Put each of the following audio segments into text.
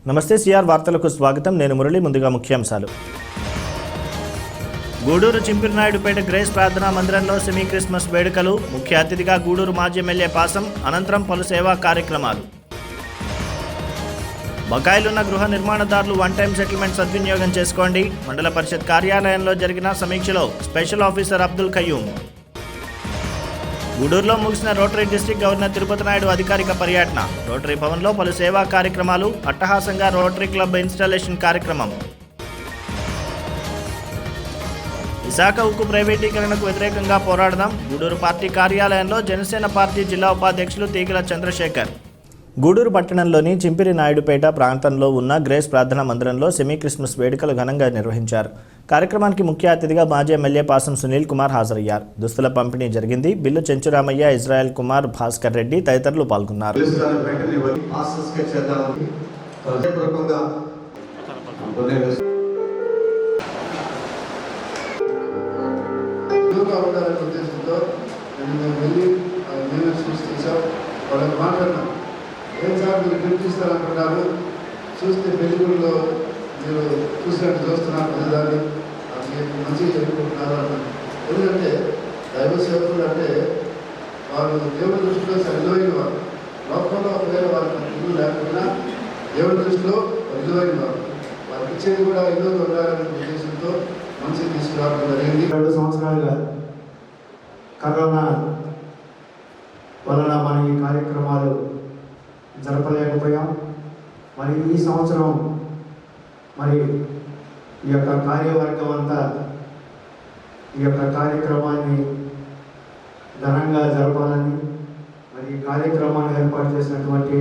నమస్తే సిఆర్ వార్తలకు స్వాగతం. నేను మురళి. ముందుగా ముఖ్యాంశాలు. గూడూరు చింపిరినాయుడుపేట గ్రేస్ ప్రార్థనా మందిరంలో సెమీ క్రిస్మస్ వేడుకలు. ముఖ్య అతిథిగా గూడూరు మాజీ ఎమ్మెల్యే పాసం. అనంతరం పలు సేవా కార్యక్రమాలు. బకాయిలున్న గృహ నిర్మాణదారులు వన్ టైం సెటిల్మెంట్ సద్వినియోగం చేసుకోండి. మండల పరిషత్ కార్యాలయంలో జరిగిన సమీక్షలో స్పెషల్ ఆఫీసర్ అబ్దుల్ ఖయ్యూం. గూడూరులో ముగిసిన rotary district governor Tirupati Naidu అధికారిక పర్యటన. రోటరీ భవన్లో పలు సేవా కార్యక్రమాలు. అట్టహాసంగా రోటరీ క్లబ్ ఇన్స్టాలేషన్ కార్యక్రమం. విశాఖ ఉక్కు ప్రైవేటీకరణకు వ్యతిరేకంగా పోరాడదాం. గూడూరు పార్టీ కార్యాలయంలో జనసేన పార్టీ జిల్లా ఉపాధ్యక్షులు తీగల చంద్రశేఖర్. గూడూరు పట్టణంలోని చింపిరినాయుడుపేట ప్రాంతంలో ఉన్న గ్రేస్ ప్రార్థనా మందిరంలో సెమీ క్రిస్మస్ వేడుకలు ఘనంగా నిర్వహించారు. కార్యక్రమానికి ముఖ్య అతిథిగా మాజీ ఎమ్మెల్యే పాసం సునీల్ కుమార్ హాజరయ్యారు. దుస్తుల పంపిణీ జరిగింది. బిల్లు చెంచురామయ్య, ఇజ్రాయెల్ కుమార్, భాస్కర్ రెడ్డి తదితరులు పాల్గొన్నారు. ఏం సార్ మీరు గిఫ్టిస్తారనుకున్నారు, చూస్తే పెళ్లిగుడిలో మీరు చూసినట్టు చూస్తున్నారు ప్రజలని, అది మంచిగా చెప్పుకుంటున్నారు అన్నారు. ఎందుకంటే దైవ సేవకులు అంటే వారు దేవుడి దృష్టిలో విలువైన వారు. లోకంలో ఒకవేళ వారికి ఇల్లు లేకపోయినా దేవుడి దృష్టిలో విలువైన వారు. వారికి ఇచ్చేది కూడా ఇల్లు ఉండాలనే ఉద్దేశంతో మంచిగా తీసుకురావడం జరిగింది. 2 సంవత్సరాలుగా కరోనా వలన మన ఈ కార్యక్రమాలు జరపలేకపోయాం. మరి ఈ సంవత్సరం మరి ఈ యొక్క కార్యవర్గం అంతా ఈ యొక్క కార్యక్రమాన్ని ఘనంగా జరపాలని, మరి ఈ కార్యక్రమాన్ని ఏర్పాటు చేసినటువంటి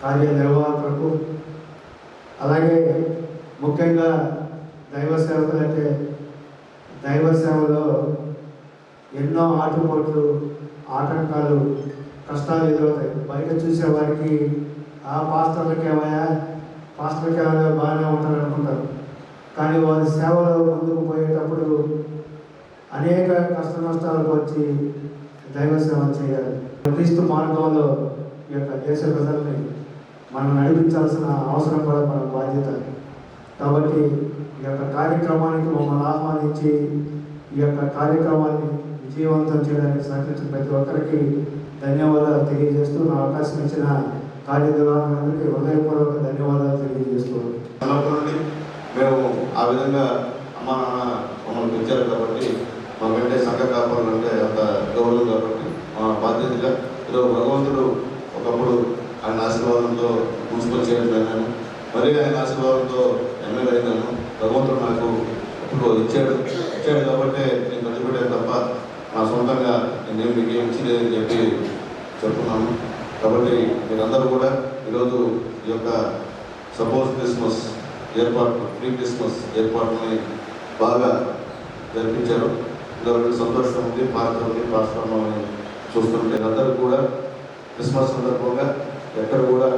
కార్యనిర్వాహకులకు, అలాగే ముఖ్యంగా దైవ సేవకులు అంటే దైవ సేవలో ఎన్నో ఆటుపోట్లు, ఆటంకాలు, కష్టాలు ఎదురవుతాయి. బయట చూసే వారికి ఆ పాస్టర్లకి ఏమయ్యా బాగానే ఉంటారు అనుకుంటారు. కానీ వారి సేవలో ముందుకు పోయేటప్పుడు అనేక కష్ట నష్టాలకు వచ్చి దైవ సేవ చేయాలి. క్రీస్తు మార్గంలో ఈ యొక్క దేశ ప్రజల్ని మనం నడిపించాల్సిన అవసరం కూడా మన బాధ్యత. కాబట్టి ఈ యొక్క కార్యక్రమానికి మమ్మల్ని ఆహ్వానించి ఈ యొక్క కార్యక్రమాన్ని విజయవంతం చేయడానికి సహకరించిన ప్రతి ఒక్కరికి ధన్యవాదాలు తెలియజేస్తూ, నా అవకాశం ఇచ్చిన కార్యనిర్వాహకులందరికీ హృదయపూర్వక ధన్యవాదాలు తెలియజేస్తున్నాను. మేము ఆ విధంగా అమ్మ నాన్న మమ్మల్ని పెంచారు కాబట్టి మాకంటే సంఘ కాపాలు అంటే అంత గౌరవం కాబట్టి మా బాధ్యతగా ఏదో భగవంతుడు ఒకప్పుడు ఆయన ఆశీర్వాదంతో మున్సిపల్ చైర్మన్ అయినాను, మరీ ఆయన ఆశీర్వాదంతో ఎమ్మెల్యే అయినాను. భగవంతుడు నాకు ఇప్పుడు ఇచ్చాడు కాబట్టి నేను ఖర్చు పెట్టాను తప్ప నా సొంతంగా నేను మీకు ఏమి ఇచ్చిలేదని చెప్పి చెప్తున్నాను. కాబట్టి మీరందరూ కూడా ఈరోజు ఈ యొక్క సపోజ్ క్రిస్మస్ ఏర్పాటు, ప్రీ క్రిస్మస్ ఏర్పాటుని బాగా జరిపించారు. ఇందులో సంతోషం ఉంది, పాత్ర ఉంది, పాశ్రమని చూస్తుంటే అందరూ కూడా క్రిస్మస్ సందర్భంగా ఎక్కడ కూడా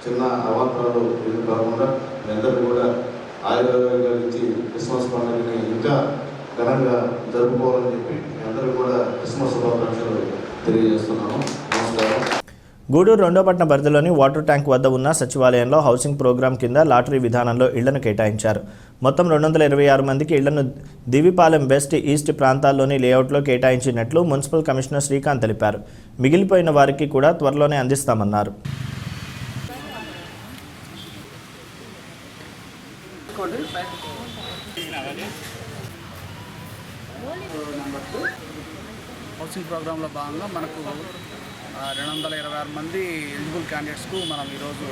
చిన్న అవాంతరాలు ఇది కాకుండా మీ అందరూ కూడా ఆయుర్వేదంగా ఇచ్చి క్రిస్మస్ పండుగని ఇంకా ఘనంగా జరుపుకోవాలని చెప్పి మీ అందరూ కూడా క్రిస్మస్ శుభాకాంక్షలు తెలియజేస్తున్నాను. నమస్కారం. గూడూరు 2వ పట్టణ పరిధిలోని వాటర్ ట్యాంక్ వద్ద ఉన్న సచివాలయంలో హౌసింగ్ ప్రోగ్రాం కింద లాటరీ విధానంలో ఇళ్లను కేటాయించారు. మొత్తం 226 మందికి ఇళ్లను దివిపాలెం వెస్ట్, ఈస్ట్ ప్రాంతాల్లోని లేఅవుట్లో కేటాయించినట్లు మున్సిపల్ కమిషనర్ శ్రీకాంత్ తెలిపారు. మిగిలిపోయిన వారికి కూడా త్వరలోనే అందిస్తామన్నారు. హౌసింగ్ ప్రోగ్రాంలో భాగంగా మనకు 226 మంది ఎలిజిబుల్ క్యాండిడేట్స్కు మనం ఈరోజు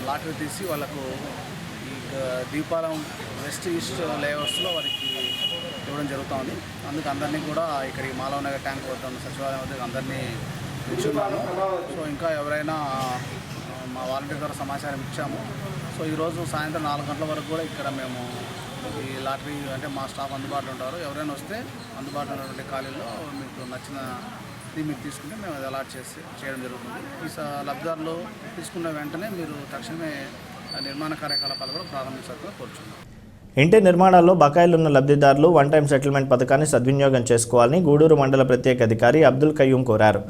లాటరీ తీసి వాళ్ళకు ఈ దీపాలం వెస్ట్ ఈస్ట్ లేఅవుట్స్లో వారికి ఇవ్వడం జరుగుతుంది. అందుకు అందరినీ కూడా ఇక్కడికి మాలవ నగర్ ట్యాంక్ వద్ద ఉన్న సచివాలయం వద్ద అందరినీ పిలుచున్నాను. సో ఇంకా ఎవరైనా మా వాలంటీర్ ద్వారా సమాచారం ఇచ్చాము. సో ఈరోజు సాయంత్రం 4 గంటల వరకు కూడా ఇక్కడ మేము ఈ లాటరీ అంటే మా స్టాఫ్ అందుబాటులో ఉంటారు. ఎవరైనా వస్తే అందుబాటులో ఉన్నటువంటి ఖాళీల్లో మీకు నచ్చిన మీరు తీసుకుంటే మేము అది అలాట్ చేయడం జరుగుతుంది. ఈ లబ్ధిదారులు తీసుకున్న వెంటనే మీరు తక్షణమే నిర్మాణ కార్యకలాపాలు కూడా ప్రారంభించాలని కోరుచున్నాం. ఇంటి నిర్మాణాల్లో బకాయిలున్న లబ్ధిదారులు వన్ టైం సెటిల్మెంట్ పథకాన్ని సద్వినియోగం చేసుకోవాలని గూడూరు మండల ప్రత్యేక అధికారి అబ్దుల్ ఖయ్యూం కోరారు.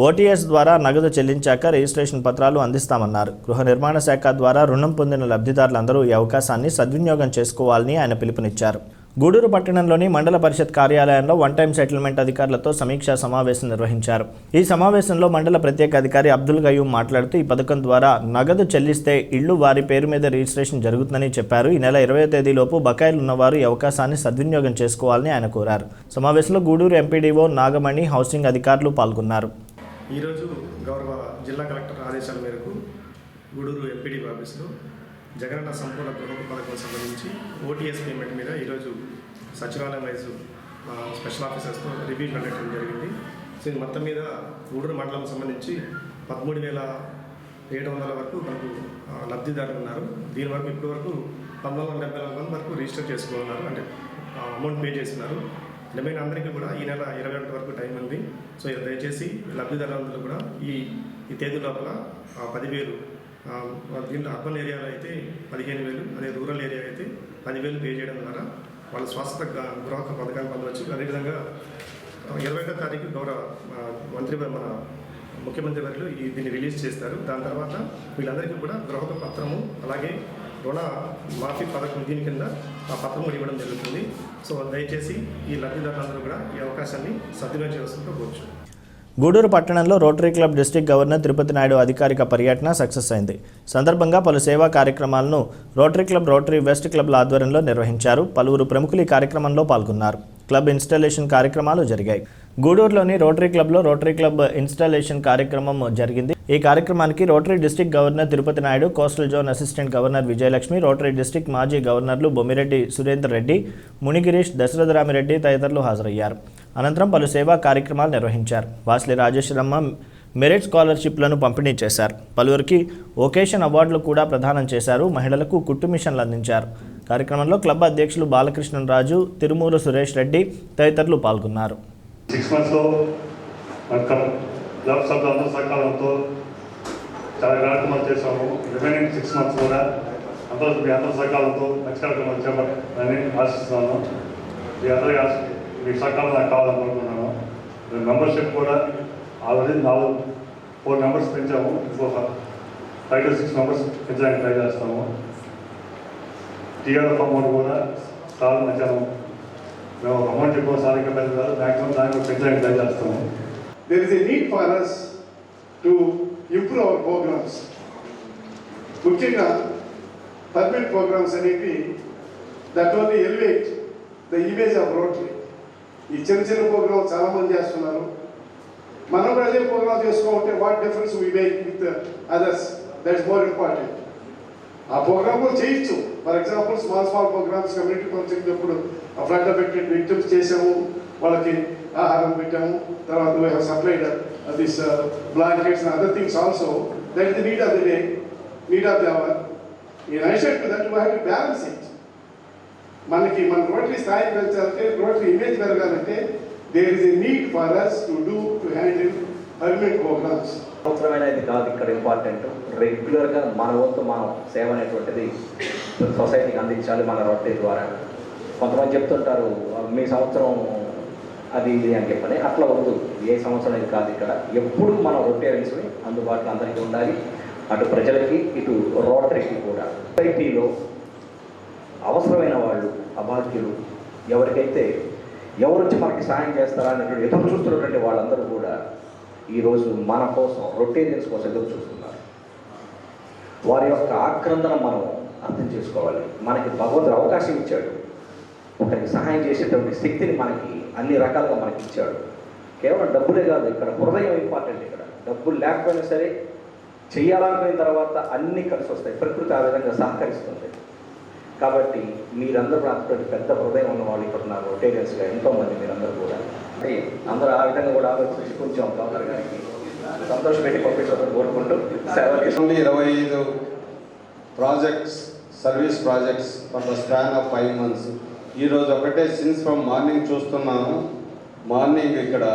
ఓటీఎస్ ద్వారా నగదు చెల్లించాక రిజిస్ట్రేషన్ పత్రాలు అందిస్తామన్నారు. గృహ నిర్మాణ శాఖ ద్వారా రుణం పొందిన లబ్ధిదారులందరూ ఈ అవకాశాన్ని సద్వినియోగం చేసుకోవాలని ఆయన పిలుపునిచ్చారు. గూడూరు పట్టణంలోని మండల పరిషత్ కార్యాలయంలో వన్ టైం సెటిల్మెంట్ అధికారులతో సమీక్షా సమావేశం నిర్వహించారు. ఈ సమావేశంలో మండల ప్రత్యేక అధికారి అబ్దుల్ గయూమ్ మాట్లాడుతూ ఈ పథకం ద్వారా నగదు చెల్లిస్తే ఇళ్లు వారి పేరు మీద రిజిస్ట్రేషన్ జరుగుతుందని చెప్పారు. ఈ నెల 20వ తేదీలోపు బకాయిలు ఉన్నవారు ఈ అవకాశాన్ని సద్వినియోగం చేసుకోవాలని ఆయన కోరారు. సమావేశంలో గూడూరు ఎంపీడీఓ నాగమణి, హౌసింగ్ అధికారులు పాల్గొన్నారు. ఈరోజు గౌరవ జిల్లా కలెక్టర్ ఆదేశాల మేరకు గూడూరు ఎంపీడీ ఆఫీసులో జగనన్న సంపూర్ణ గృహ పథకం సంబంధించి ఓటీఎస్ పేమెంట్ మీద ఈరోజు సచివాలయం వైజ్ స్పెషల్ ఆఫీసర్స్తో రివ్యూ కండక్ట్ చేయడం జరిగింది. సో ఇది మొత్తం మీద గూడూరు మండలం సంబంధించి 13,700 వరకు మనకు లబ్ధిదారులు ఉన్నారు. దీని వరకు ఇప్పటి వరకు 1,474 మంది వరకు రిజిస్టర్ చేసుకున్నారు, అంటే అమౌంట్ పే చేస్తున్నారు. రిమైన్ అందరికీ కూడా ఈ నెల 21 వరకు టైం ఉంది. సో దయచేసి లబ్ధిదారులందరూ కూడా ఈ తేదీ లోపల 10,000, దీంట్లో అర్బన్ ఏరియాలో అయితే 15,000, అదే రూరల్ ఏరియా అయితే 10,000 పే చేయడం ద్వారా వాళ్ళు స్వస్థ గృహ పథకాన్ని పొందవచ్చు. అదేవిధంగా 20వ తారీఖు గౌరవ మన ముఖ్యమంత్రి వర్యులు దీన్ని రిలీజ్ చేస్తారు. దాని తర్వాత వీళ్ళందరికీ కూడా గృహ పత్రము అలాగే రుణ మాఫీ పథకం దీని కింద ఆ పత్రం ఇవ్వడం జరుగుతుంది. సో దయచేసి ఈ లబ్ధిదారులందరూ కూడా ఈ అవకాశాన్ని సద్వినియోగం చేయాల్సిందిగా కోరుచు. గూడూరు పట్టణంలో rotary club district governor Tirupati Naidu అధికారిక పర్యటన సక్సెస్ అయింది. సందర్భంగా పలు సేవా కార్యక్రమాలను రోటరీ క్లబ్, రోటరీ వెస్ట్ క్లబ్ల ఆధ్వర్యంలో నిర్వహించారు. పలువురు ప్రముఖులు ఈ కార్యక్రమంలో పాల్గొన్నారు. క్లబ్ ఇన్స్టాలేషన్ కార్యక్రమాలు జరిగాయి. గూడూరులోని రోటరీ క్లబ్లో రోటరీ క్లబ్ ఇన్స్టాలేషన్ కార్యక్రమం జరిగింది. ఈ కార్యక్రమానికి rotary district governor Tirupati Naidu, coastal zone assistant governor Vijayalakshmi, rotary district మాజీ గవర్నర్లు బొమ్మిరెడ్డి సురేందర్ రెడ్డి, మునిగిరీష్, దశరథరామిరెడ్డి తదితరులు హాజరయ్యారు. అనంతరం పలు సేవా కార్యక్రమాలు నిర్వహించారు. వాస్లి రాజేశ్వరమ్మ మెరిట్ స్కాలర్షిప్లను పంపిణీ చేశారు. పలువురికి ఒకేషన్ అవార్డులు కూడా ప్రదానం చేశారు. మహిళలకు కుట్టు మిషన్లు అందించారు. కార్యక్రమంలో క్లబ్ అధ్యక్షులు బాలకృష్ణరాజు, తిరుమూరు సురేష్ రెడ్డి తదితరులు పాల్గొన్నారు. 6 monthsలో క్లబ్ సభ్యులందరూ సహకారంతో చాలా కార్యక్రమాలు చేశాము. రిమైనింగ్ 6 months కూడా అందరూ సహకారంతో మంచి కార్యక్రమాలు చేపట్టాలని ఆశిస్తున్నాను. మీ సహకారం నాకు కావాలనుకుంటున్నాను. మెంబర్షిప్ కూడా ఆల్రెడీ 4 members పెంచాము. ఇంకొక 5 to 6 members పెంచడానికి ట్రై చేస్తాము. టీఆర్ఎఫ్ అమౌంట్ కూడా చాలా మంచాము. మేము అమౌంట్ ఎక్కువ సాధిక పెంచాలి, మ్యాక్సిమం దానికి పెంచడానికి ట్రై చేస్తాము. There is a need for us to improve our programs. ముఖ్యంగా పర్మనెంట్ ప్రోగ్రామ్స్ అనేవి that only elevate the image of Rotary. ఈ చిన్న ప్రోగ్రామ్ చాలా మంది చేస్తున్నారు. మనం కూడా అదే ప్రోగ్రామ్ చేసుకోవాలంటే what difference we make with others, that's more important. ఆ ప్రోగ్రామ్ కూడా చేయొచ్చు. For example small programs community function అప్పుడు ఫ్లడ్ ఎఫెక్టెడ్ విక్టిమ్స్ చేసాము, వాళ్ళకి ఆహారం పెట్టాము. తర్వాత we have supplied this blankets and other things also. That is the need of the day, need of the hour. In addition to that, we have to balance it. మన rotary స్థాయి పెంచాలంటే, rotary image పెరగాలంటే there is a need for us to handle permanent programs. అవసరమైనది కాదు ఇక్కడ important. రెగ్యులర్గా మన వంతు మనం సేవ అనేటువంటిది సొసైటీకి అందించాలి మన రోటరీ ద్వారా. కొంతమంది చెప్తుంటారు మీ సంవత్సరం అది ఇది అని చెప్పని. అట్లా వద్దు, ఏ సంవత్సరం ఇది కాదు. ఇక్కడ ఎప్పుడు మనం రొటేరియన్స్ని అందుబాటులో అందరికీ ఉండాలి, అటు ప్రజలకి ఇటు రోటరీకి కూడా. సొసైటీలో అవసరమైన వాళ్ళు, అభాగ్యులు, ఎవరికైతే ఎవరు వచ్చి మనకి సాయం చేస్తారా అనేటువంటి ఎదురు చూస్తున్నటువంటి వాళ్ళందరూ కూడా ఈరోజు మన కోసం, రొటేరియన్స్ కోసం ఎదురు చూస్తున్నారు. వారి యొక్క ఆక్రందన మనం అర్థం చేసుకోవాలి. మనకి భగవంతుడు అవకాశం ఇచ్చాడు, ఒకరికి సహాయం చేసేటువంటి శక్తిని మనకి అన్ని రకాలుగా మనకి ఇచ్చాడు. కేవలం డబ్బులే కాదు, ఇక్కడ హృదయం ఇంపార్టెంట్. ఇక్కడ డబ్బులు లేకపోయినా సరే చేయాలనుకున్న తర్వాత అన్నీ కలిసి వస్తాయి. ప్రకృతి ఆ విధంగా సహకరిస్తుంది. కాబట్టి మీరందరూ నాతో పెద్ద హృదయం ఉన్న వాళ్ళు ఇక్కడ ఉన్నారు, రొటేరియన్స్గా ఎంతోమంది. మీరందరూ కూడా అందరూ ఆ విధంగా కూడా ఆలోచించి కొంచెం గవర్నర్ గారికి సంతోషపెట్టి పంపించాలని కోరుకుంటూ 25 projects, service projects for the span of 5 months. ఈరోజు ఒకటే సిన్స్ ఫ్రమ్ మార్నింగ్ చూస్తున్నాను. మార్నింగ్ ఇక్కడ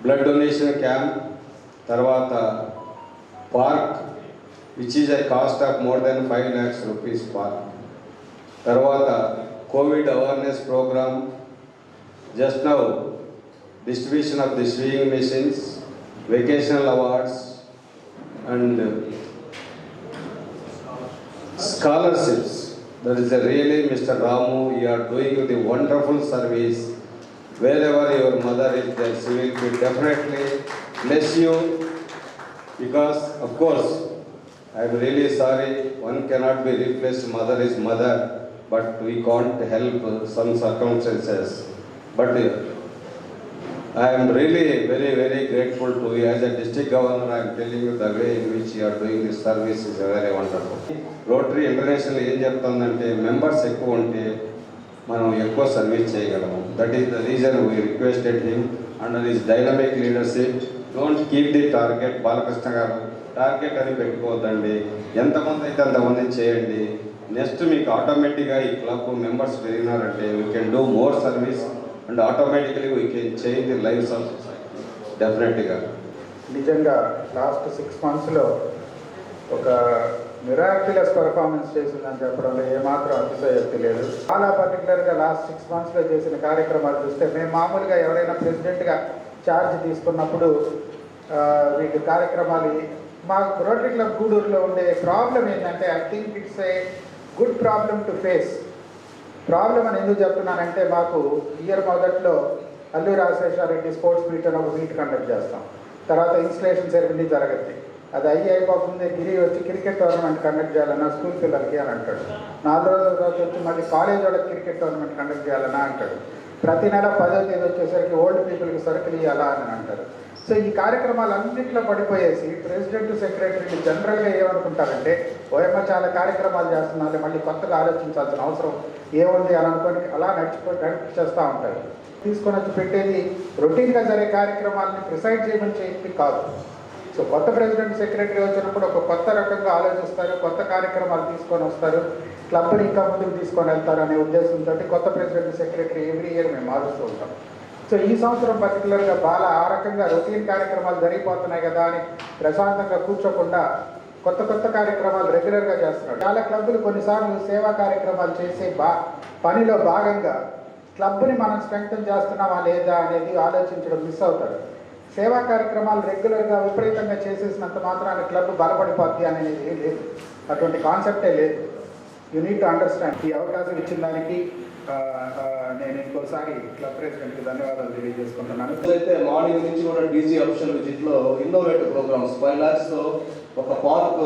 బ్లడ్ డొనేషన్ క్యాంప్, తర్వాత park which is a cost of more than 5 lakhs rupees park, తర్వాత covid awareness program. Just now distribution of the sewing machines, vocational awards, and scholarships. That is really, Mr. Ramu, you are doing the wonderful service. Wherever your mother is there, she will be definitely bless you. Because, of course, I am really sorry, one cannot be replaced, mother is mother, but we can't help some circumstances. But I am really very, very grateful to you. As a district governor, I am telling you the way in which you are doing this service is very wonderful. Rotary International ఏం చెప్తుందంటే members ఎక్కువ ఉంటే మనం ఎక్కువ service చేయగలము. That is the reason we requested him under his dynamic leadership. Don't keep the target. Balakrishna గారు target అని పెట్టుకోవద్దండి. ఎంతమంది అయితే అంతమంది చేయండి. నెక్స్ట్ మీకు ఆటోమేటిక్గా ఈ క్లబ్ మెంబర్స్ పెరిగినారంటే we can do more service and automatically we can change the lifes of society డెఫినెట్గా. నిజంగా లాస్ట్ 6 monthsలో ఒక మిరాక్యులస్ పర్ఫార్మెన్స్ చేసిందని చెప్పడంలో ఏమాత్రం అతిశయోక్తి లేదు. చాలా పర్టికులర్గా లాస్ట్ 6 monthsలో చేసిన కార్యక్రమాలు చూస్తే మేము మామూలుగా ఎవరైనా ప్రెసిడెంట్గా ఛార్జ్ తీసుకున్నప్పుడు వీటి కార్యక్రమాలు మా రోటరీ క్లబ్ గూడూరులో ఉండే ప్రాబ్లం ఏంటంటే I think it's a good problem to face. Problem అని ఎందుకు చెప్తున్నానంటే మాకు ఇయర్ మొదట్లో అల్లూరి రాజశేఖరరెడ్డి స్పోర్ట్స్ మీట్ అని ఒక మీట్ కండక్ట్ చేస్తాం. తర్వాత ఇన్స్టలేషన్ సెరమనీ జరగద్ది. అది అయిపోతుంది. గిరి వచ్చి క్రికెట్ టోర్నమెంట్ కండక్ట్ చేయాలన్నా స్కూల్ పిల్లలకి అని అంటాడు. 4 రోజుల తర్వాత వచ్చి మళ్ళీ కాలేజ్ వాళ్ళకి క్రికెట్ టోర్నమెంట్ కండక్ట్ చేయాలన్నా అంటాడు. ప్రతి నెల 10వ తేదీ వచ్చేసరికి ఓల్డ్ పీపుల్కి సరుకులు ఇవ్వాలా అని అంటారు. సో ఈ కార్యక్రమాలన్నింటిలో పడిపోయేసి ప్రెసిడెంట్ సెక్రటరీలు జనరల్గా ఏమనుకుంటారంటే ఓఎమ్మ చాలా కార్యక్రమాలు చేస్తున్నారు, మళ్ళీ కొత్తగా ఆలోచించాల్సిన అవసరం ఏముంది అని అనుకొని అలా నడిచేస్తూ ఉంటారు. తీసుకొని వచ్చి పెట్టేది రొటీన్గా జరిగే కార్యక్రమాలని ప్రిసైడ్ చేయమని చెప్పి కాదు. సో కొత్త ప్రెసిడెంట్ సెక్రటరీ వచ్చినప్పుడు ఒక కొత్త రకంగా ఆలోచిస్తారు, కొత్త కార్యక్రమాలు తీసుకొని వస్తారు, క్లబ్ని ఇంకా ముందుకు తీసుకొని వెళ్తారు అనే ఉద్దేశంతో కొత్త ప్రెసిడెంట్ సెక్రటరీ ఎవ్రీ ఇయర్ మేము మారుస్తూ ఉంటాం. సో ఈ సంవత్సరం పర్టికులర్గా బాగా ఆ రకంగా రొటీన్ కార్యక్రమాలు జరిగిపోతున్నాయి కదా అని ప్రశాంతంగా కూర్చోకుండా కొత్త కొత్త కార్యక్రమాలు రెగ్యులర్గా చేస్తున్నారు. చాలా క్లబ్బులు కొన్నిసార్లు సేవా కార్యక్రమాలు చేసే పనిలో భాగంగా క్లబ్ని మనం స్ట్రెంగ్తన్ చేస్తున్నామా లేదా అనేది ఆలోచించడం మిస్ అవుతారు. సేవా కార్యక్రమాలు రెగ్యులర్గా విపరీతంగా చేసేసినంత మాత్రాన క్లబ్ బలపడిపోద్ది అనేది ఏం లేదు. అటువంటి కాన్సెప్టే లేదు. You need to understand. ఈ అవకాశం ఇచ్చిన దానికి నేను ఇంకోసారి క్లబ్ ప్రెసిడెంట్కి ధన్యవాదాలు తెలియజేసుకుంటున్నాను. అయితే మార్నింగ్ నుంచి కూడా డీజీ అఫీషియల్ విజిట్లో ఇన్నోవేటివ్ ప్రోగ్రామ్స్ 5 lakhsతో ఒక పార్క్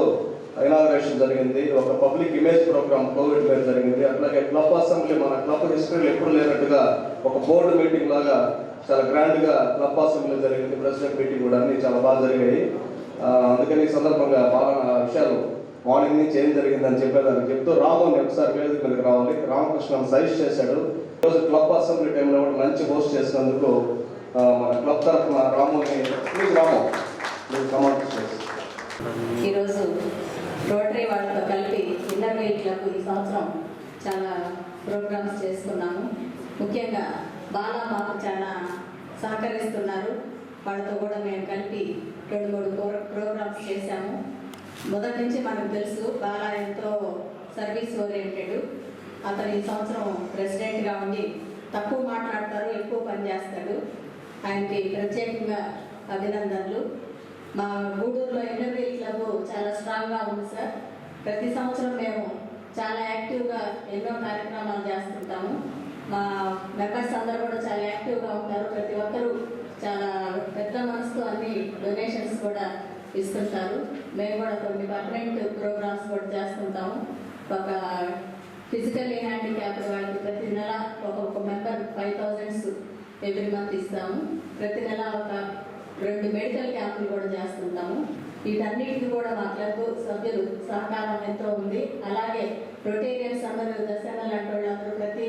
ఇనాగ్రేషన్ జరిగింది. ఒక పబ్లిక్ ఇమేజ్ ప్రోగ్రామ్ కోవిడ్ మీద జరిగింది. అట్లాగే క్లబ్ అసెంబ్లీ మన క్లబ్ హిస్టరీలో ఎప్పుడు లేనట్టుగా ఒక బోర్డు మీటింగ్ లాగా చాలా గ్రాండ్గా క్లబ్ అసెంబ్లీ జరిగింది. ప్రెసిడెంట్ మీటింగ్ కూడా అన్నీ చాలా బాగా జరిగాయి. అందుకని ఈ సందర్భంగా పాలన విషయాలు మార్నింగ్ నుంచి ఏం జరిగిందని చెప్పేదాన్ని చెప్తూ రాముని ఒకసారి వేదిక మీదకి రావాలి. రామకృష్ణ సజెస్ట్ చేశాడు. ఈరోజు క్లబ్ అసెంబ్లీ టైంలో కూడా మంచి హోస్ట్ చేసినందుకు మన క్లబ్ తరఫున రాముని రాము ఈరోజు రోటరీ వాళ్ళతో కలిపి ఇన్నర్వేల్ క్లబ్ ఈ సంవత్సరం చాలా ప్రోగ్రామ్స్ చేసుకున్నాము. ముఖ్యంగా బాలా మాకు చాలా సహకరిస్తున్నారు. వాళ్ళతో కూడా మేము కలిపి 2-3 ప్రోగ్రామ్స్ చేశాము. మొదటి నుంచి మనకు తెలుసు బాలా ఎంతో సర్వీస్ ఓరియంటెడ్. అతను ఈ సంవత్సరం ప్రెసిడెంట్గా ఉండి తక్కువ మాట్లాడతారు, ఎక్కువ పని చేస్తాడు. ఆయనకి ప్రత్యేకంగా అభినందనలు. మా గూడూరులో ఇన్నర్వేల్ క్లబ్ చాలా స్ట్రాంగ్గా ఉంది సార్. ప్రతి సంవత్సరం మేము చాలా యాక్టివ్గా ఎన్నో కార్యక్రమాలు చేస్తుంటాము. మా మెంబర్స్ అందరూ కూడా చాలా యాక్టివ్గా ఉంటారు. ప్రతి ఒక్కరూ చాలా పెద్ద మనసుతో అన్ని డొనేషన్స్ కూడా ఇస్తుంటారు. మేము కూడా కొన్ని పర్మనెంట్ ప్రోగ్రామ్స్ కూడా చేస్తుంటాము. ఒక ఫిజికల్లీ హ్యాండిక్యాప్డ్ వాళ్ళకి ప్రతి నెల ఒక్కొక్క మెంబర్ 5,000 ఎవ్రీ మంత్ ఇస్తాము. ప్రతి నెల ఒక 2 మెడికల్ క్యాంపులు కూడా చేస్తుంటాము. వీటన్నిటికీ కూడా మా క్లబ్ సభ్యులు సహకారం ఎంతో ఉంది. అలాగే రొటేరియన్స్ అందరూ దశన లాంటి వాళ్ళందరూ ప్రతి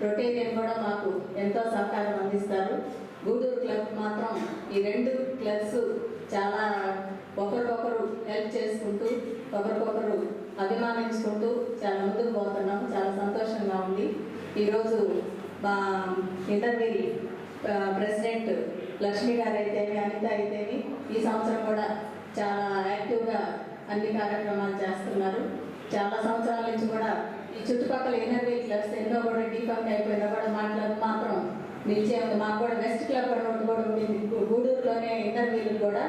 రొటేరియన్ కూడా మాకు ఎంతో సహకారం అందిస్తారు. గూడూరు క్లబ్ మాత్రం ఈ 2 క్లబ్స్ చాలా ఒకరికొకరు హెల్ప్ చేసుకుంటూ ఒకరికొకరు అభిమానించుకుంటూ చాలా ముందుకు పోతున్నాము. చాలా సంతోషంగా ఉంది. ఈరోజు మా ఇంటర్వ్యూ ప్రెసిడెంట్ లక్ష్మి గారు అయితేమి, అనిత అయితేమి ఈ సంవత్సరం కూడా చాలా యాక్టివ్గా అన్ని కార్యక్రమాలు చేస్తున్నారు. చాలా సంవత్సరాల నుంచి కూడా ఈ చుట్టుపక్కల ఇన్నర్వేల్ క్లబ్స్ ఎన్నో కూడా డిఫాక్ట్ అయిపోయినా కూడా మా క్లబ్ మాత్రం పిలిచే ఉంది. మాకు కూడా వెస్ట్ క్లబ్ కూడా ఉండింది గూడూరులోనే, ఇంటర్వ్యూలు కూడా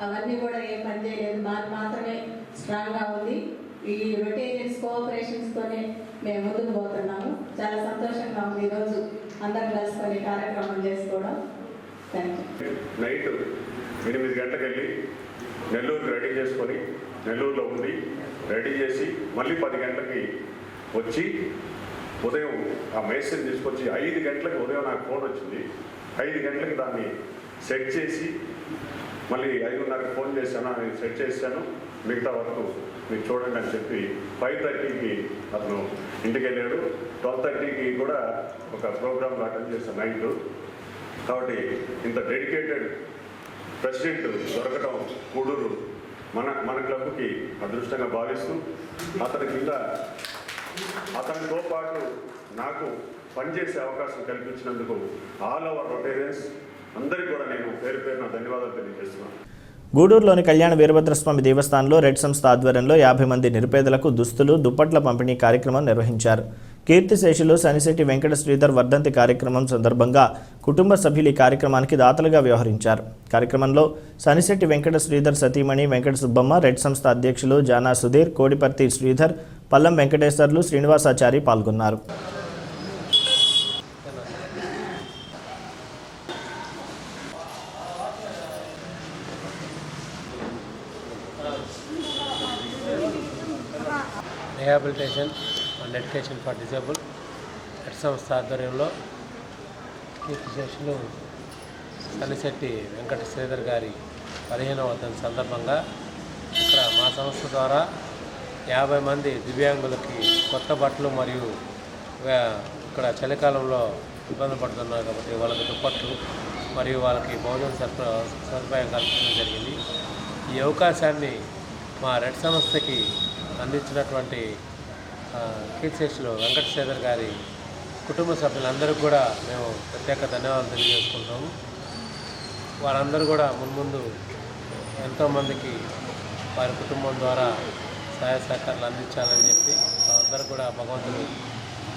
అవన్నీ కూడా ఏం పని చేయలేదు. మాకు మాత్రమే స్ట్రాంగ్గా ఉంది. ఈ రొటేషన్స్ కోఆపరేషన్స్తోనే మేము ముందుకు పోతున్నాము. చాలా సంతోషంగా ఉంది ఈరోజు అందరం కలుసుకొని కార్యక్రమం చేసుకోవడం. Thank you. నైట్ 8 గంటలకు వెళ్ళి నెల్లూరుకి రెడీ చేసుకొని నెల్లూరులో ఉండి రెడీ చేసి మళ్ళీ 10 గంటలకి వచ్చి ఉదయం ఆ మెసేజ్ తీసుకొచ్చి 5 గంటలకు ఉదయం నాకు ఫోన్ వచ్చింది. 5 గంటలకి దాన్ని సెట్ చేసి మళ్ళీ 5:30కి ఫోన్ చేశాను, నేను సెట్ చేశాను, మిగతా వరకు మీరు చూడండి అని చెప్పి 5:30కి అతను ఇంటికి వెళ్ళాడు. 12:30కి కూడా ఒక ప్రోగ్రామ్ అటెండ్ చేశాను నైట్. కాబట్టి ఇంత డెడికేటెడ్ ప్రెసిడెంట్ దొరకడం గూడూరు మన క్లబ్కి అదృష్టంగా భావిస్తూ అతనితో పాటు నాకు పనిచేసే అవకాశం కల్పించినందుకు ఆల్ ఓవర్ రొటేరియన్స్ అందరికీ కూడా నేను పేరు పేరున ధన్యవాదాలు తెలియజేస్తున్నాను. గూడూరులోని కళ్యాణ వీరభద్రస్వామి దేవస్థానంలో రెడ్ సంస్థ ఆధ్వర్యంలో 50 మంది నిరుపేదలకు దుస్తులు, దుప్పట్ల పంపిణీ కార్యక్రమం నిర్వహించారు. కీర్తిశేషులు సనిశెట్టి వెంకట శ్రీధర్ వర్ధంతి కార్యక్రమం సందర్భంగా కుటుంబ సభ్యులు ఈ కార్యక్రమానికి దాతలుగా వ్యవహరించారు. కార్యక్రమంలో సనిశెట్టి వెంకట శ్రీధర్ సతీమణి వెంకట సుబ్బమ్మ, రెడ్ సంస్థ అధ్యక్షులు జానా సుధీర్, కోడిపర్తి శ్రీధర్, పల్లం వెంకటేశ్వర్లు, శ్రీనివాసాచారి పాల్గొన్నారు. Rehabilitation and education for disable red సంస్థ ఆధ్వర్యంలో కీర్తిశేషులు సనిశెట్టి వెంకట శ్రీధర్ గారి 15వ వర్ధంతి సందర్భంగా ఇక్కడ మా సంస్థ ద్వారా 50 మంది దివ్యాంగులకి కొత్త బట్టలు మరియు ఇక్కడ చలికాలంలో ఇబ్బంది పడుతున్నారు కాబట్టి వాళ్ళకి దుప్పట్లు మరియు వాళ్ళకి భోజన సదుపాయం కల్పించడం జరిగింది. ఈ అవకాశాన్ని మా రెడ్ సంస్థకి అందించినటువంటి కీర్తిశేషులు వెంకట శ్రీధర్ గారి కుటుంబ సభ్యులందరికీ కూడా మేము ప్రత్యేక ధన్యవాదాలు తెలియజేసుకుంటాము. వారందరూ కూడా మున్ముందు ఎంతోమందికి వారి కుటుంబం ద్వారా సహాయ సహకారాలు అందించాలని చెప్పి అందరూ కూడా భగవంతుడు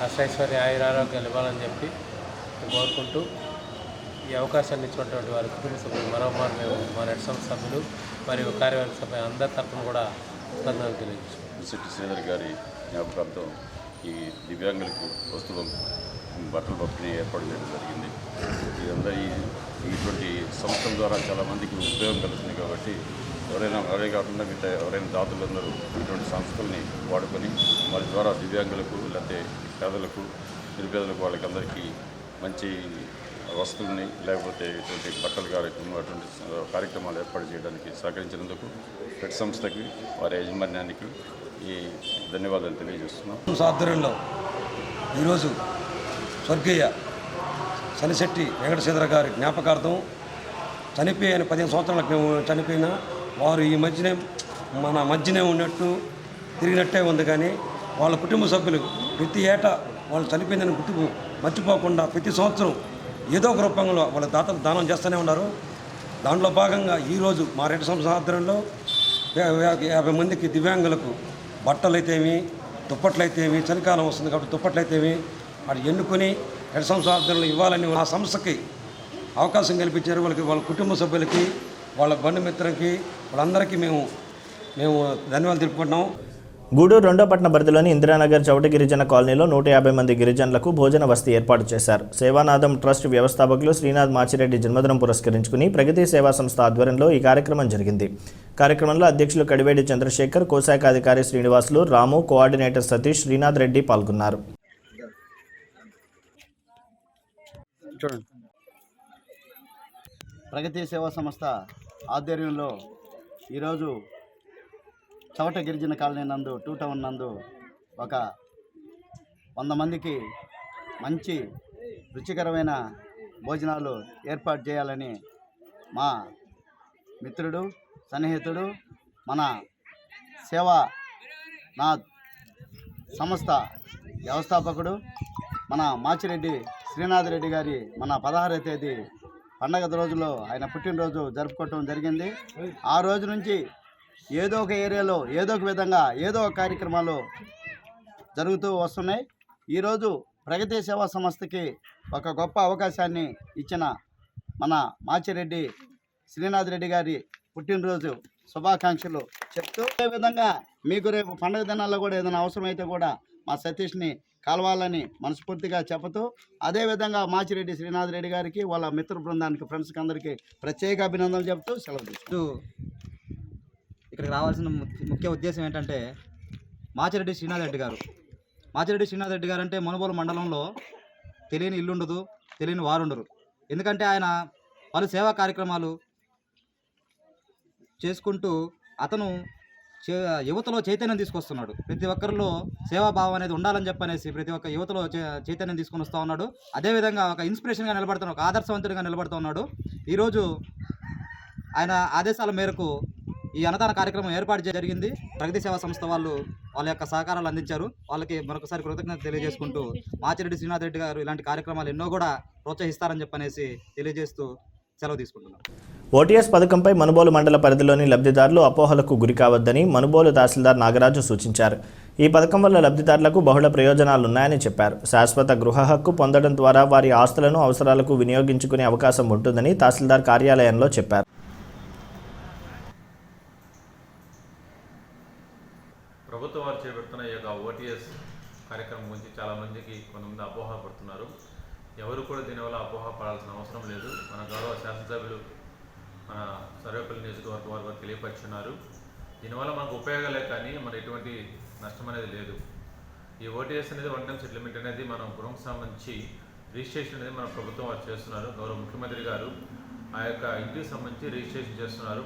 అష్టైశ్వర్య ఆయురారోగ్యాలు ఇవ్వాలని చెప్పి కోరుకుంటూ ఈ అవకాశాన్ని ఇచ్చినటువంటి వారి కుటుంబ సభ్యులు మరోమారు మేము మా రెడ్ సంస్థ సభ్యులు మరియు కార్యవర్గ సభ్యులు అందరి తరఫున కూడా ధన్యవాదాలు తెలియజేస్తాం. సనిశెట్టి శ్రీధర్ గారి జ్ఞాపకార్థం ఈ దివ్యాంగులకు వస్తువులు బట్టలు పంపిణీ ఏర్పాటు చేయడం జరిగింది. ఇటువంటి సంస్థల ద్వారా చాలామందికి ఉపయోగం కలుగుతుంది కాబట్టి అవరే కాకుండా మిగతా ఎవరైనా దాతలందరూ ఇటువంటి సంస్థల్ని వాడుకొని వారి ద్వారా దివ్యాంగులకు లేకపోతే పేదలకు నిరుపేదలకు వాళ్ళకందరికీ మంచి వస్తువుల్ని లేకపోతే ఇటువంటి బట్టల కార్యక్రమం అటువంటి కార్యక్రమాలు ఏర్పాటు చేయడానికి సహకరించినందుకు రెడ్ సంస్థకి వారి యాజమాన్యానికి ఈ ధన్యవాదాలు తెలియజేస్తున్నాం. ఆధ్వర్యంలో ఈరోజు స్వర్గీయ సనిశెట్టి వెంకట శ్రీధర్ గారి జ్ఞాపకార్థం చనిపోయిన 15 సంవత్సరాలకు చనిపోయిన వారు ఈ మధ్యనే మన మధ్యనే ఉన్నట్టు తిరిగినట్టే ఉంది. కానీ వాళ్ళ కుటుంబ సభ్యులు ప్రతి ఏటా వాళ్ళు చనిపోయిందని మర్చిపోకుండా ప్రతి సంవత్సరం ఏదో ఒక రూపంలో వాళ్ళ దాతలు దానం చేస్తూనే ఉన్నారు. దాంట్లో భాగంగా ఈరోజు మా రెడ్ సంస్థ ఆధ్వర్యంలో 50 మందికి దివ్యాంగులకు బట్టలైతేమి, దుప్పట్లయితేమి, చలికాలం వస్తుంది కాబట్టి దుప్పట్లయితేమి అది ఎన్నుకొని రెడ్ సంస్థ ఆధ్వర్యంలో ఇవ్వాలని ఆ సంస్థకి అవకాశం కల్పించారు. వాళ్ళ కుటుంబ సభ్యులకి, వాళ్ళ బంధుమిత్రులకి, వాళ్ళందరికీ మేము ధన్యవాదాలు తెలుపుకుంటున్నాం. గూడూరు 2వ పట్టణ పరిధిలోని ఇందిరానగర్ చౌట గిరిజన కాలనీలో 150 మంది గిరిజనులకు భోజన వసతి ఏర్పాటు చేశారు. సేవానాదం ట్రస్ట్ వ్యవస్థాపకులు శ్రీనాథ్ మాచిరెడ్డి జన్మదినం పురస్కరించుకుని ప్రగతి సేవా సంస్థ ఆధ్వర్యంలో ఈ కార్యక్రమం జరిగింది. కార్యక్రమంలో అధ్యక్షులు కడివేడి చంద్రశేఖర్, కోశాఖ అధికారి శ్రీనివాసులు, రాము, కోఆర్డినేటర్ సతీష్, శ్రీనాథ్ రెడ్డి పాల్గొన్నారు. ప్రగతి సేవా సంస్థ ఆధ్వర్యంలో ఈరోజు చవట గిరిజన కాలనీ నందు 2 టౌన్ నందు ఒక 100 మందికి మంచి రుచికరమైన భోజనాలు ఏర్పాటు చేయాలని మా మిత్రుడు, సన్నిహితుడు, మన సేవానాథ్ సంస్థ వ్యవస్థాపకుడు మన మాచిరెడ్డి శ్రీనాథ్ రెడ్డి గారి మన 16వ తేదీ పండగ రోజులో ఆయన పుట్టినరోజు జరుపుకోవటం జరిగింది. ఆ రోజు నుంచి ఏదో ఒక ఏరియాలో ఏదో ఒక విధంగా ఏదో ఒక కార్యక్రమాలు జరుగుతూ వస్తున్నాయి. ఈరోజు ప్రగతి సేవా సంస్థకి ఒక గొప్ప అవకాశాన్ని ఇచ్చిన మన మాచిరెడ్డి శ్రీనాథ్ రెడ్డి గారి పుట్టినరోజు శుభాకాంక్షలు చెప్తూ అదేవిధంగా మీకు రేపు పండుగ దినాల్లో కూడా ఏదైనా అవసరమైతే కూడా మా సతీష్ని కలవాలని మనస్ఫూర్తిగా చెబుతూ అదేవిధంగా మాచిరెడ్డి శ్రీనాథ్ రెడ్డి గారికి వాళ్ళ మిత్ర బృందానికి ఫ్రెండ్స్కి అందరికీ ప్రత్యేక అభినందనలు చెబుతూ సెలవు తీసుకుంటూ ఇక్కడికి రావాల్సిన ముఖ్య ఉద్దేశం ఏంటంటే మాచిరెడ్డి శ్రీనాథ్ రెడ్డి గారు. మాచిరెడ్డి శ్రీనాథ్ రెడ్డి గారు అంటే మునుగోలు మండలంలో తెలియని ఇల్లు ఉండదు, తెలియని వారు ఉండరు. ఎందుకంటే ఆయన పలు సేవా కార్యక్రమాలు చేసుకుంటూ అతను యువతలో చైతన్యం తీసుకొస్తున్నాడు. ప్రతి ఒక్కరిలో సేవాభావం అనేది ఉండాలని చెప్పనేసి ప్రతి ఒక్క యువతలో చైతన్యం తీసుకొని వస్తూ ఉన్నాడు. అదేవిధంగా ఒక ఇన్స్పిరేషన్గా నిలబడుతున్నాడు, ఒక ఆదర్శవంతుడిగా నిలబడుతూ ఉన్నాడు. ఈరోజు ఆయన ఆదేశాల మేరకు ఈ అన్నదాన కార్యక్రమం ఏర్పాటు జరిగింది. ప్రగతి సేవా సంస్థ వాళ్ళు వాళ్ళ యొక్క సహకారాలు అందించారు. వాళ్ళకి మరొకసారి కృతజ్ఞత తెలియజేసుకుంటూ మాచిరెడ్డి శ్రీనాథ్ రెడ్డి గారు ఇలాంటి కార్యక్రమాలు ఎన్నో కూడా ప్రోత్సహిస్తారని చెప్పనేసి తెలియజేస్తూ సెలవు తీసుకుంటున్నాను. ఓటీఎస్ పథకంపై మనుబోలు మండల పరిధిలోని లబ్ధిదారులు అపోహలకు గురి కావద్దని మనుబోలు తహసీల్దార్ నాగరాజు సూచించారు. ఈ పథకం వల్ల లబ్ధిదారులకు బహుళ ప్రయోజనాలున్నాయని చెప్పారు. శాశ్వత గృహ హక్కు పొందడం ద్వారా వారి ఆస్తులను అవసరాలకు వినియోగించుకునే అవకాశం ఉంటుందని తహసీల్దార్ కార్యాలయంలో చెప్పారు. ప్రభుత్వం వారు చేపడుతున్న ఈ యొక్క ఓటీఎస్ కార్యక్రమం గురించి చాలామందికి కొంతమంది అపోహ పడుతున్నారు. ఎవరు కూడా దీనివల్ల అపోహ పడాల్సిన అవసరం లేదు. మన గౌరవ శాసనసభ్యులు మన సర్వేపల్లి నియోజకవర్గం వారు తెలియపరుచున్నారు. దీనివల్ల మనకు ఉపయోగాలే కానీ మన ఎటువంటి నష్టం అనేది లేదు. ఈ ఓటీఎస్ అనేది వన్ టైం సెటిల్మెంట్ అనేది మనం గృహంకి సంబంధించి రిజిస్ట్రేషన్ అనేది మన ప్రభుత్వం వారు చేస్తున్నారు. గౌరవ ముఖ్యమంత్రి గారు ఆ యొక్క ఇంటికి సంబంధించి రిజిస్ట్రేషన్ చేస్తున్నారు.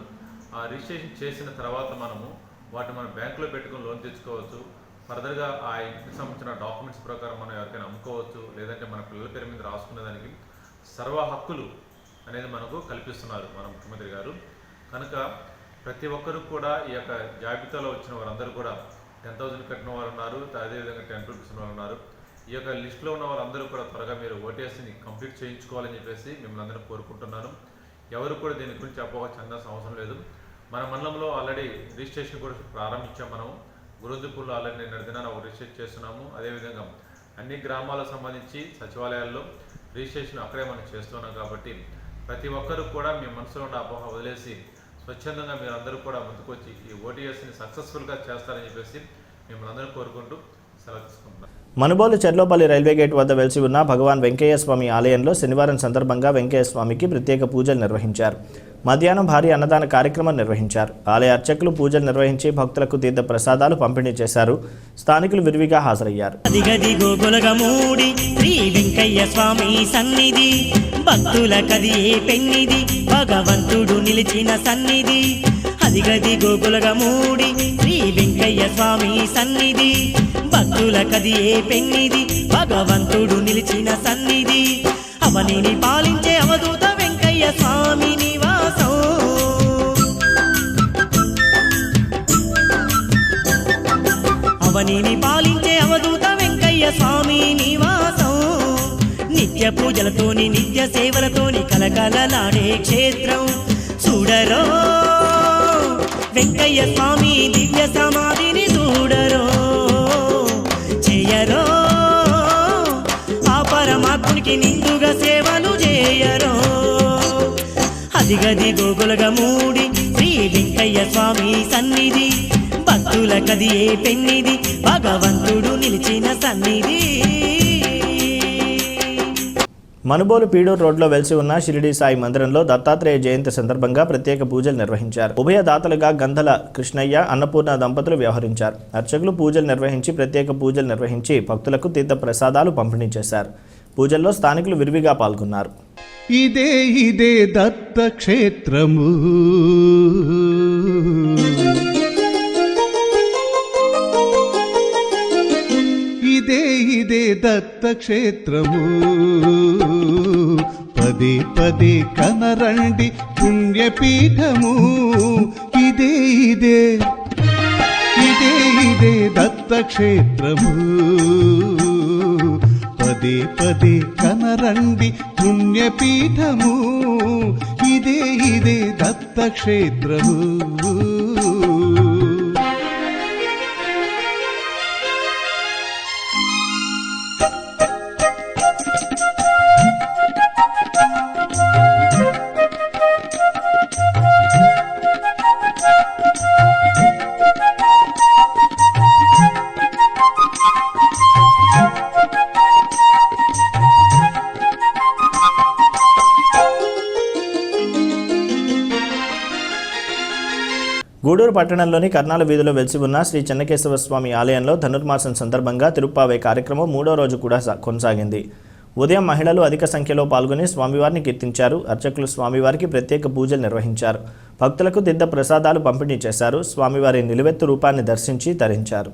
ఆ రిజిస్ట్రేషన్ చేసిన తర్వాత మనము వాటిని మన బ్యాంకులో పెట్టుకుని లోన్ తెచ్చుకోవచ్చు. ఫర్దర్గా ఆ ఇంటికి సంబంధించిన డాక్యుమెంట్స్ ప్రకారం మనం ఎవరికైనా అమ్ముకోవచ్చు, లేదంటే మన పిల్లల పేరు మీద రాసుకునేదానికి సర్వ హక్కులు అనేది మనకు కల్పిస్తున్నారు మన ముఖ్యమంత్రి గారు. కనుక ప్రతి ఒక్కరు కూడా ఈ యొక్క జాబితాలో వచ్చిన వారందరూ కూడా 10,000 కట్టిన వారు ఉన్నారు, అదేవిధంగా 10 రూపీస్ ఉన్న వారు ఉన్నారు. ఈ యొక్క లిస్టులో ఉన్న వాళ్ళందరూ కూడా త్వరగా మీరు ఓటీఎస్ని కంప్లీట్ చేయించుకోవాలని చెప్పేసి మిమ్మల్ని అందరూ కోరుకుంటున్నాను. ఎవరు కూడా దీని గురించి అపోహ చెందాల్సిన అవసరం లేదు. మన మండలంలో ఆల్రెడీ రిజిస్ట్రేషన్ కూడా ప్రారంభించాం. మనం గురుందుపూర్లో ఆల్రెడీ నేను దినాన ఒక రిజిస్ట్రేషన్ చేస్తున్నాము. అదేవిధంగా అన్ని గ్రామాలకు సంబంధించి సచివాలయాల్లో రిజిస్ట్రేషన్ అక్కడే మనం చేస్తున్నాం. కాబట్టి ప్రతి ఒక్కరూ కూడా మీ మనసులో ఉన్న అపోహ వదిలేసి స్వచ్ఛందంగా మీరు అందరూ కూడా ముందుకొచ్చి ఈ ఓటీఎస్ని సక్సెస్ఫుల్గా చేస్తారని చెప్పేసి మిమ్మల్ని అందరూ కోరుకుంటూ సెలవు తీసుకుంటున్నాను. మనుబోలు చెర్లోపల్లి రైల్వే గేట్ వద్ద వెలిసి ఉన్న భగవాన్ వెంకయ్య స్వామి ఆలయంలో శనివారం సందర్భంగా వెంకయ్య స్వామికి ప్రత్యేక పూజలు నిర్వహించారు. మధ్యాహ్నం భారీ అన్నదాన కార్యక్రమం నిర్వహించారు. ఆలయ అర్చకులు పూజలు నిర్వహించి భక్తులకు తీర్థ ప్రసాదాలు పంపిణీ చేశారు. స్థానికులు విరివిగా హాజరయ్యారు. భగవంతుడు నిలిచిన సన్నిధి అదిగది గోకులగమూడి శ్రీ వెంకయ్య స్వామి సన్నిధి భక్తుల కదియే పెన్నిది భగవంతుడు నిలిచిన సన్నిధి అవనిని పాలించే అవధూత వెంకయ్య స్వామి నివాసం అవనిని పాలించే అవధూత వెంకయ్య స్వామి నివాసం నిత్య పూజలతోని నిత్య సేవలతోని కలకలలాడే క్షేత్రం చూడరో వెంకయ్య స్వామి దివ్య సమాధిని చూడరో చేయరో ఆ పరమాత్మునికి నిండుగా సేవలు చేయరో అదిగది గోకులగమూడి శ్రీ వెంకయ్య స్వామి సన్నిధి భక్తుల కదియే పెన్నిది భగవంతుడు నిలిచిన సన్నిధి. మనుబోలు పీడూరు రోడ్లో వెలిసి ఉన్న షిరిడి సాయి మందిరంలో దత్తాత్రేయ జయంతి సందర్భంగా ప్రత్యేక పూజలు నిర్వహించారు. ఉభయ దాతలుగా గంధల కృష్ణయ్య, అన్నపూర్ణ దంపతులు వ్యవహరించారు. అర్చకులు పూజలు నిర్వహించి భక్తులకు తీర్థ ప్రసాదాలు పంపిణీ చేశారు. పూజల్లో స్థానికులు విరివిగా పాల్గొన్నారు. ఇదే దత్త క్షేత్రము, ఇదే దత్త క్షేత్రము, పదే పదే కనరండి పుణ్యపీఠము, ఇదే దత్త క్షేత్రము, పదే పదే కనరండి పుణ్యపీఠము, ఇదే దత్త క్షేత్రము. గూడూరు పట్టణంలోని కర్నాల వీధిలో వెలిసి ఉన్న శ్రీ చెన్నకేశవ స్వామి ఆలయంలో ధనుర్మాసం సందర్భంగా తిరుప్పావే కార్యక్రమం 3వ రోజు కూడా కొనసాగింది. ఉదయం మహిళలు అధిక సంఖ్యలో పాల్గొని స్వామివారిని కీర్తించారు. అర్చకులు స్వామివారికి ప్రత్యేక పూజలు నిర్వహించారు. భక్తులకు తీర్థ ప్రసాదాలు పంపిణీ చేశారు. స్వామివారి నిలువెత్తు రూపాన్ని దర్శించి తరించారు.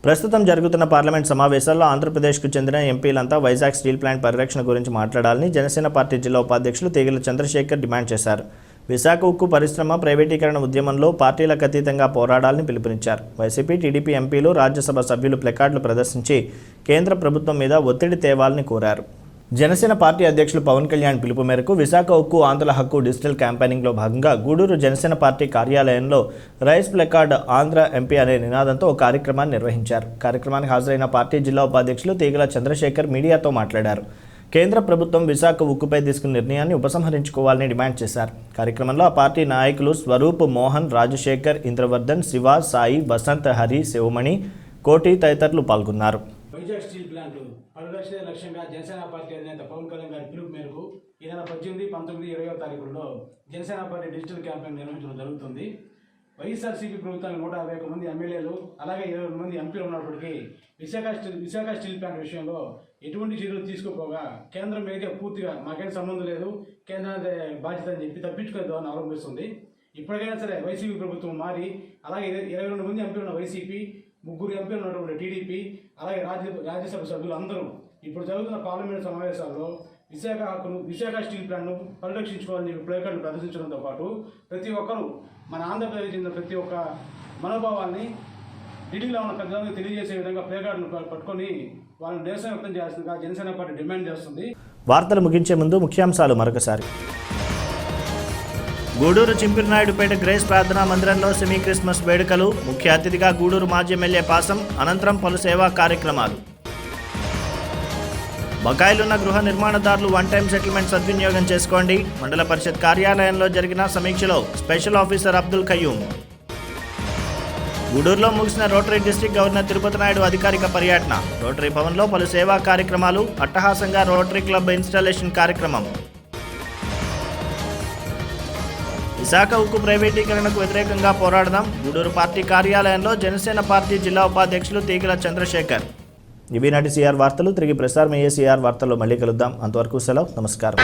ప్రస్తుతం జరుగుతున్న పార్లమెంట్ సమావేశాల్లో ఆంధ్రప్రదేశ్కు చెందిన ఎంపీలంతా వైజాగ్ స్టీల్ ప్లాంట్ పరిరక్షణ గురించి మాట్లాడాలని జనసేన పార్టీ జిల్లా ఉపాధ్యక్షులు తీగల చంద్రశేఖర్ డిమాండ్ చేశారు. విశాఖ ఉక్కు పరిశ్రమ ప్రైవేటీకరణ ఉద్యమంలో పార్టీలకు అతీతంగా పోరాడాలని పిలుపునిచ్చారు. వైసీపీ, టీడీపీ ఎంపీలు, రాజ్యసభ సభ్యులు ప్లకార్డులు ప్రదర్శించి కేంద్ర ప్రభుత్వం మీద ఒత్తిడి తేవాలని కోరారు. జనసేన పార్టీ అధ్యక్షులు పవన్ కళ్యాణ్ పిలుపు మేరకు విశాఖ ఉక్కు ఆంధ్రుల హక్కు డిజిటల్ క్యాంపెయినింగ్లో భాగంగా గూడూరు జనసేన పార్టీ కార్యాలయంలో రైస్ ప్లకార్డ్ ఆంధ్ర ఎంపీ అనే నినాదంతో ఒక కార్యక్రమాన్ని నిర్వహించారు. కార్యక్రమానికి హాజరైన పార్టీ జిల్లా ఉపాధ్యక్షులు తీగల చంద్రశేఖర్ మీడియాతో మాట్లాడారు. కేంద్ర ప్రభుత్వం విశాఖ ఉక్కుపై తీసుకున్న నిర్ణయాన్ని ఉపసంహరించుకోవాలని డిమాండ్ చేశారు. కార్యక్రమంలో ఆ పార్టీ నాయకులు స్వరూప్, మోహన్, రాజశేఖర్, ఇంద్రవర్ధన్, శివ, సాయి, వసంత్, హరి, శివమణి, కోటి తదితరులు పాల్గొన్నారు. వైజాగ్ స్టీల్ ప్లాంట్ పరిరక్షణ లక్ష్యంగా జనసేన పార్టీ అధినేత పవన్ కళ్యాణ్ గారి పిలుపు మేరకు ఈ నెల 18, 19, 20వ తారీఖుల్లో జనసేన పార్టీ డిజిటల్ క్యాంపెయిన్ నిర్వహించడం జరుగుతుంది. వైఎస్ఆర్సీపీ ప్రభుత్వానికి 151 మంది ఎమ్మెల్యేలు అలాగే 22 మంది ఎంపీలు ఉన్నప్పటికీ విశాఖ స్టీల్ ప్లాంట్ విషయంలో ఎటువంటి చర్యలు తీసుకోపోగా కేంద్రం మీదే పూర్తిగా మాకేం సంబంధం లేదు, కేంద్రానికి బాధ్యత అని చెప్పి తప్పించుకునే ద్వారా అవలంబిస్తుంది. ఇప్పటికైనా సరే వైసీపీ ప్రభుత్వం మారి అలాగే 22 మంది ఎంపీలు ఉన్న వైసీపీ, 3 ఎంపీలు ఉన్నటువంటి టీడీపీ అలాగే రాజ్యసభ సభ్యులు అందరూ ఇప్పుడు జరుగుతున్న పార్లమెంట్ సమావేశాల్లో విశాఖ స్టీల్ ప్లాంట్ను పరిరక్షించుకోవాలని చెప్పి ప్లేకార్డులు ప్రదర్శించడంతో పాటు ప్రతి ఒక్కరూ మన ఆంధ్రప్రదేశ్ చెందిన ప్రతి ఒక్క మనోభావాన్ని ఢిల్లీలో ఉన్న ప్రజలకు తెలియజేసే విధంగా ప్లేకార్డును పట్టుకొని వాళ్ళని దేశం వ్యక్తం చేస్తుందిగా జనసేన పార్టీ డిమాండ్ చేస్తుంది. వార్తలు ముగించే ముందు ముఖ్యాంశాలు మరొకసారి. గూడూరు చింపిరినాయుడుపేట గ్రేస్ ప్రార్థనా మందిరంలో సెమీ క్రిస్మస్ వేడుకలు. ముఖ్య అతిథిగా గూడూరు మాజీ ఎమ్మెల్యే పాసం. అనంతరం పలు సేవా కార్యక్రమాలు. బకాయిలున్న గృహ నిర్మాణదారులు వన్ టైం సెటిల్మెంట్ సద్వినియోగం చేసుకోండి. మండల పరిషత్ కార్యాలయంలో జరిగిన సమీక్షలో స్పెషల్ ఆఫీసర్ అబ్దుల్ ఖయ్యూమ్. గూడూరులో ముగిసిన rotary district governor Tirupati Naidu అధికారిక పర్యటన. రోటరీ భవన్లో పలు సేవా కార్యక్రమాలు. అట్టహాసంగా రోటరీ క్లబ్ ఇన్స్టాలేషన్ కార్యక్రమం. విశాఖ ఉక్కు ప్రైవేటీకరణకు వ్యతిరేకంగా పోరాడదాం. గూడూరు పార్టీ కార్యాలయంలో జనసేన పార్టీ జిల్లా ఉపాధ్యక్షులు తీగల చంద్రశేఖర్. ఇవి నాటి సిఆర్ వార్తలు. తిరిగి ప్రసారం అయ్యే సిఆర్ వార్తల్లో మళ్ళీ కలుద్దాం. అంతవరకు సెలవు. నమస్కారం.